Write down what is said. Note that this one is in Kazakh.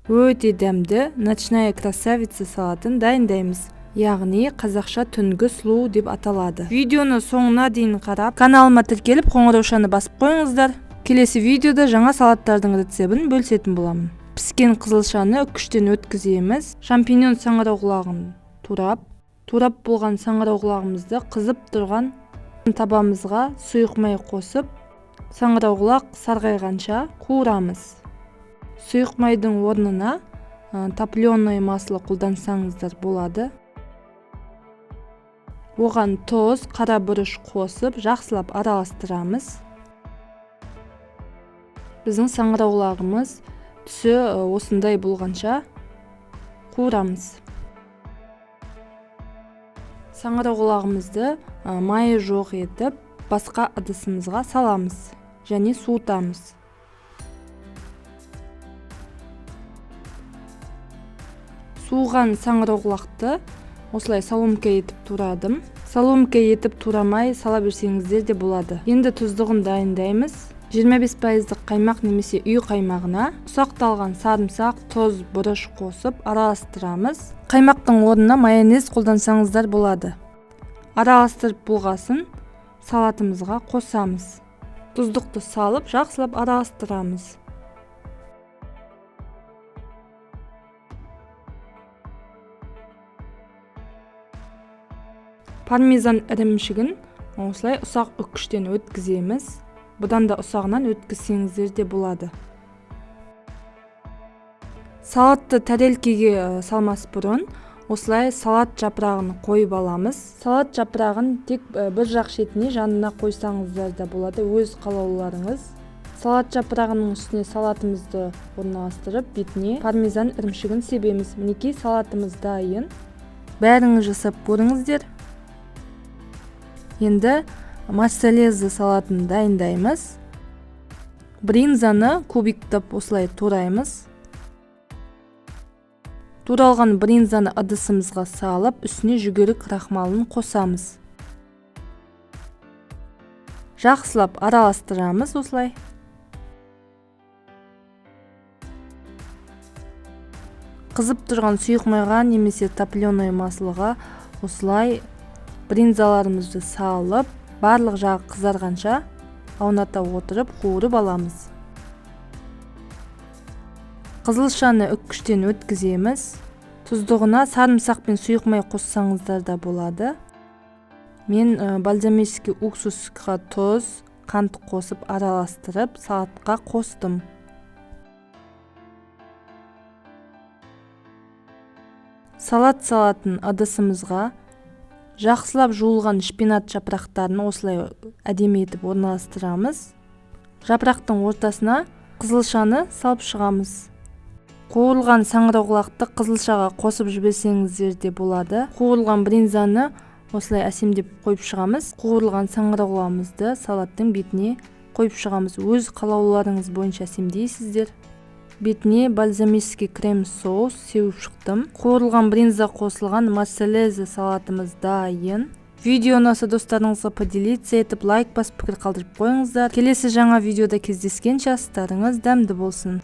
Өте дәмді ночная красавица салатын дайындаймыз. Яғни қазақша түнгі сұлу деп аталады. Видеоны соңына дейін қарап, каналыма тіркеліп қоңыраушаны басып қойыңыздар. Келесі видеода жаңа салаттардың рецебін бөлісетін боламын. Піскен қызылшаны үккіштен өткіземіз. Шампиньон саңырауқұлағын турап болған саңырауқұлағымызды қызып тұрған табамызға сұйық май қосып, саңырауқұлақ сарғайғанша қуырамыз. Сұйық майдың орнына топленое масло қолдансаңыздар болады. Оған тұз, қара бұрыш қосып, жақсылап араластырамыз. Біздің саңырауқұлағымыз түсі осындай болғанша қуырамыз. Саңырауқұлағымызды майы жоқ етіп, басқа ыдысымызға саламыз және суытамыз. Суыған саңырауқұлақты осылай соломка етіп турадым. Соломка етіп турамай сала берсеңіздер де болады. Енді тұздығын дайындаймыз. 25% қаймақ немесе үй қаймағына ұсақталған сарымсақ, тұз, бұрыш қосып араластырамыз. Қаймақтың орнына майонез қолдансаңыздар болады. Араластырып болғасын салатымызға қосамыз. Тұздықты салып, жақсылап араластырамыз. Пармезан ірімшігін осылай ұсақ үккіштен өткіземіз. Бұдан да ұсағынан өткізсеңіздер де болады. Салатты тәрелкеге салмас бұрын осылай салат жапырағын қойып аламыз. Салат жапырағын тек бір жақ шетіне жанына қойсаңыздар да болады, өз қалауларыңыз. Салат жапырағының үстіне салатымызды орналастырып, бетіне пармезан ірімшігін себеміз. Мінекей салатымыз дайын. Бәріңіз жасап көріңіздер. Енді моцарелла салатын дайындаймыз. Бринзаны кубиктеп осылай тураймыз. Туралған бринзаны ыдысымызға салып, үстіне жүгері крахмалын қосамыз. Жақсылап араластырамыз осылай. Қызып тұрған сұйық майға немесе топленое маслоға осылай бринзаларымызды салып, барлық жағы қызарғанша ауната отырып қуырып аламыз. Қызылшаны үккіштен өткіземіз. Тұздығына сарымсақ пен сұйық май қоссаңыздар да болады. Мен бальзамический уксусқа тұз, қант қосып араластырып салатқа қостым. Салат салатын ыдысымызға жақсылап жуылған шпинат жапырақтарын осылай әдемі етіп орналастырамыз. Жапырақтың ортасына қызылшаны салып шығамыз. Қуырылған саңырауқұлақты қызылшаға қосып жіберсеңіздер де болады. Қуырылған бринзаны осылай әсемдеп қойып шығамыз. Қуырылған саңырауқұлағымызды салаттың бетіне қойып шығамыз. Өз қалауларыңыз бойынша әсемдейсіздер. Бетіне бальзамический крем соус сеуіп шықтым. Қуырылған бринза қосылған моцарелла салатымыз дайын. Видео ұнаса достарыңызға поделиться етіп, лайк басып пікір қалдырып қойыңыздар. Келесі жаңа видеода кездескенше астарыңыз дәмді болсын.